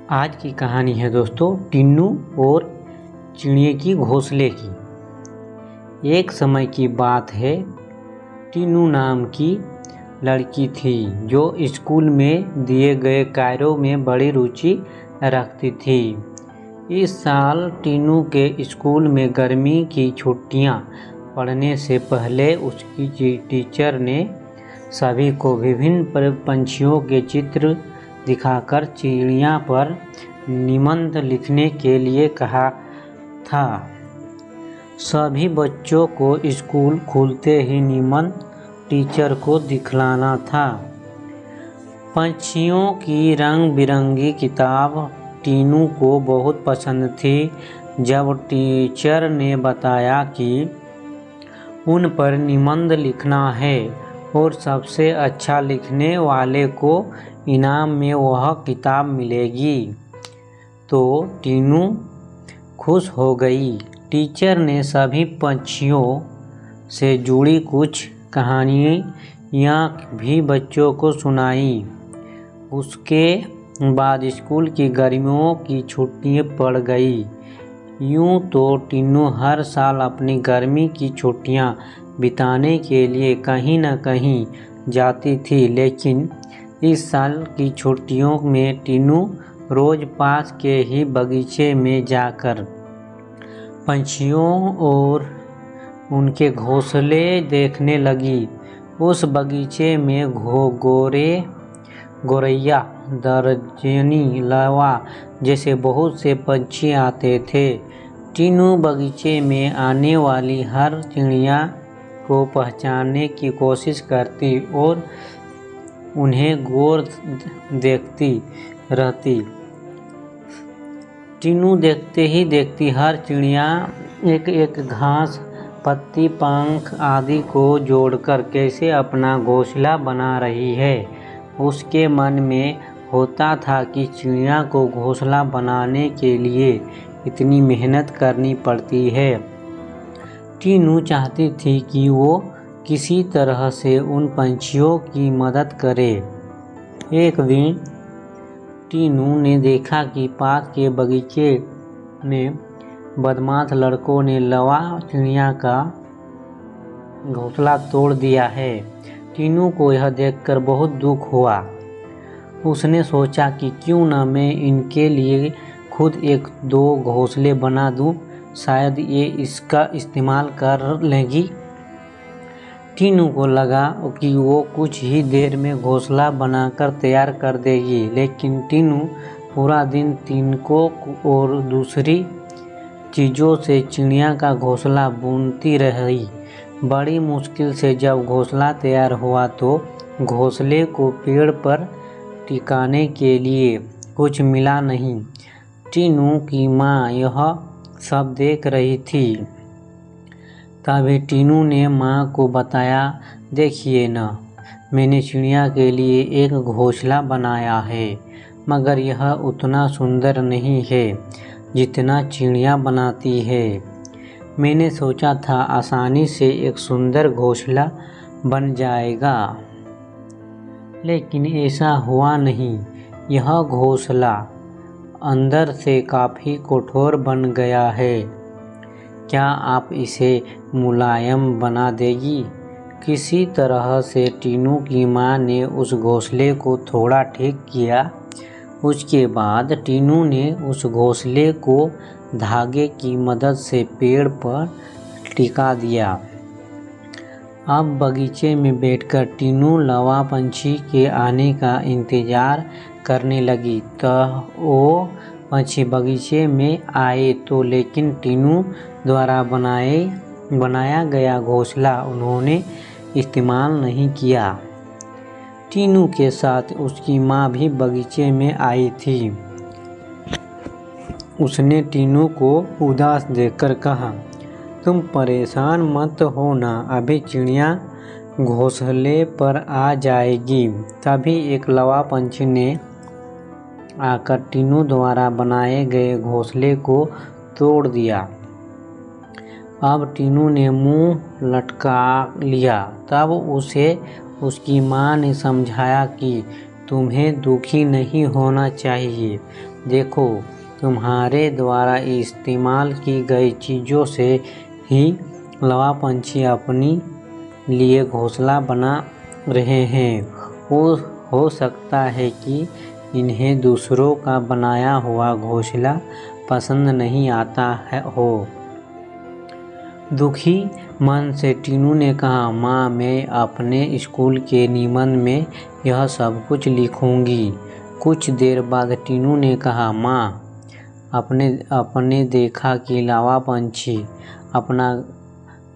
आज की कहानी है दोस्तों टिन्नू और चिड़िया की घोंसले की। एक समय की बात है। टिन्नू नाम की लड़की थी जो स्कूल में दिए गए कार्यों में बड़ी रुचि रखती थी। इस साल टिन्नू के स्कूल में गर्मी की छुट्टियां पड़ने से पहले उसकी टीचर ने सभी को विभिन्न पंछियों के चित्र दिखाकर चिड़िया पर निबंध लिखने के लिए कहा था। सभी बच्चों को स्कूल खुलते ही निबंध टीचर को दिखलाना था। पंछियों की रंग बिरंगी किताब टिन्नू को बहुत पसंद थी। जब टीचर ने बताया कि उन पर निबंध लिखना है और सबसे अच्छा लिखने वाले को इनाम में वह किताब मिलेगी, तो टिन्नू खुश हो गई। टीचर ने सभी पंछियों से जुड़ी कुछ कहानियाँ भी बच्चों को सुनाई। उसके बाद स्कूल की गर्मियों की छुट्टियाँ पड़ गई। यूँ तो टिन्नू हर साल अपनी गर्मी की छुट्टियाँ बिताने के लिए कहीं न कहीं जाती थी, लेकिन इस साल की छुट्टियों में टिन्नू रोज पास के ही बगीचे में जाकर पंछियों और उनके घोंसले देखने लगी। उस बगीचे में गोरैया, दर्जनी, लावा जैसे बहुत से पंछी आते थे। टिन्नू बगीचे में आने वाली हर चिड़िया को पहचानने की कोशिश करती और उन्हें गौर देखती रहती। टिन्नू देखते ही देखती हर चिड़िया एक एक घास, पत्ती, पंख आदि को जोड़कर कैसे अपना घोंसला बना रही है। उसके मन में होता था कि चिड़िया को घोंसला बनाने के लिए इतनी मेहनत करनी पड़ती है। टिन्नू चाहती थी कि वो किसी तरह से उन पंछियों की मदद करे। एक दिन टिन्नू ने देखा कि पास के बगीचे में बदमाश लड़कों ने लावा चिड़िया का घोंसला तोड़ दिया है। टिन्नू को यह देखकर बहुत दुख हुआ। उसने सोचा कि क्यों न मैं इनके लिए खुद एक दो घोंसले बना दूं, शायद ये इसका इस्तेमाल कर लेंगी। टिन्नू को लगा कि वो कुछ ही देर में घोंसला बनाकर तैयार कर देगी, लेकिन टिन्नू पूरा दिन तिनकों और दूसरी चीज़ों से चिड़िया का घोंसला बुनती रही। बड़ी मुश्किल से जब घोंसला तैयार हुआ तो घोंसले को पेड़ पर टिकाने के लिए कुछ मिला नहीं। टिन्नू की माँ यह सब देख रही थी। तभी टिन्नू ने माँ को बताया, देखिए न, मैंने चिड़िया के लिए एक घोंसला बनाया है, मगर यह उतना सुंदर नहीं है जितना चिड़िया बनाती है। मैंने सोचा था आसानी से एक सुंदर घोंसला बन जाएगा, लेकिन ऐसा हुआ नहीं। यह घोंसला अंदर से काफ़ी कठोर बन गया है। क्या आप इसे मुलायम बना देगी? किसी तरह से टिन्नू की माँ ने उस घोंसले को थोड़ा ठीक किया। उसके बाद टिन्नू ने उस घोंसले को धागे की मदद से पेड़ पर टिका दिया। अब बगीचे में बैठकर टिन्नू लावा पंछी के आने का इंतज़ार करने लगी। तो वो पंछी बगीचे में आए तो लेकिन टिन्नू द्वारा बनाया गया घोंसला उन्होंने इस्तेमाल नहीं किया। टिन्नू के साथ उसकी माँ भी बगीचे में आई थी। उसने टिन्नू को उदास देखकर कहा, तुम परेशान मत हो ना, अभी चिड़िया घोंसले पर आ जाएगी। तभी एक लावा पंछी ने आकर टिन्नू द्वारा बनाए गए घोंसले को तोड़ दिया। अब टिन्नू ने मुंह लटका लिया। तब उसे उसकी माँ ने समझाया कि तुम्हें दुखी नहीं होना चाहिए, देखो, तुम्हारे द्वारा इस्तेमाल की गई चीज़ों से ही लावा पंछी अपनी लिए घोंसला बना रहे हैं। हो सकता है कि इन्हें दूसरों का बनाया हुआ घोंसला पसंद नहीं आता हो। दुखी मन से टीनू ने कहा, माँ, मैं अपने स्कूल के निबंध में यह सब कुछ लिखूंगी। कुछ देर बाद टीनू ने कहा, माँ, अपने देखा कि लावा पंछी अपना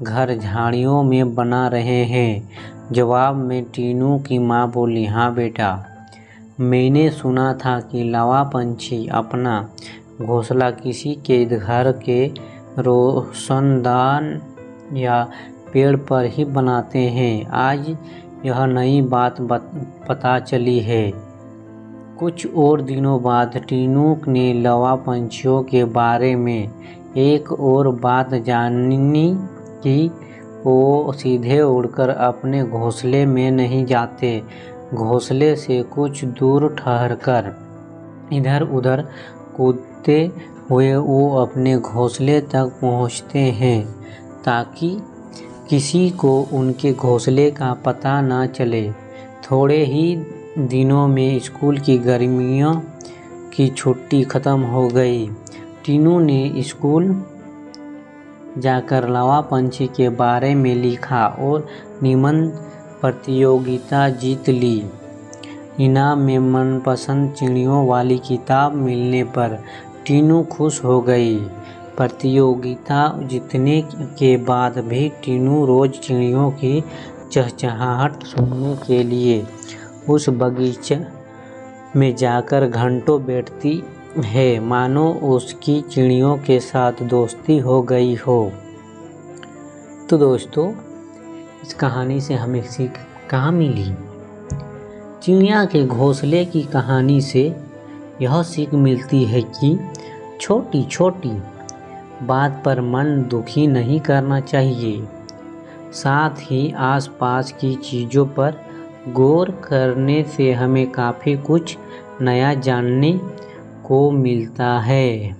घर झाड़ियों में बना रहे हैं। जवाब में टीनू की माँ बोली, हाँ बेटा, मैंने सुना था कि लावा पंछी अपना घोंसला किसी के घर के रोशनदान या पेड़ पर ही बनाते हैं। आज यह नई बात पता चली है। कुछ और दिनों बाद टीनू ने लावा पंछियों के बारे में एक और बात जानी कि वो सीधे उड़कर अपने घोंसले में नहीं जाते। घोंसले से कुछ दूर ठहरकर इधर उधर कूदते हुए वो अपने घोंसले तक पहुंचते हैं ताकि किसी को उनके घोंसले का पता न चले। थोड़े ही दिनों में स्कूल की गर्मियों की छुट्टी खत्म हो गई। टीनू ने स्कूल जाकर लावा पंछी के बारे में लिखा और निबंध प्रतियोगिता जीत ली। इनाम में मनपसंद चिड़ियों वाली किताब मिलने पर टीनू खुश हो गई। प्रतियोगिता जीतने के बाद भी टीनू रोज चिड़ियों की चहचहाहट सुनने के लिए उस बगीचे में जाकर घंटों बैठती है, मानो उसकी चिड़ियों के साथ दोस्ती हो गई हो। तो दोस्तों, इस कहानी से हमें सीख कहाँ मिली? चिड़िया के घोंसले की कहानी से यह सीख मिलती है कि छोटी छोटी बात पर मन दुखी नहीं करना चाहिए। साथ ही आसपास की चीज़ों पर गौर करने से हमें काफ़ी कुछ नया जानने को मिलता है।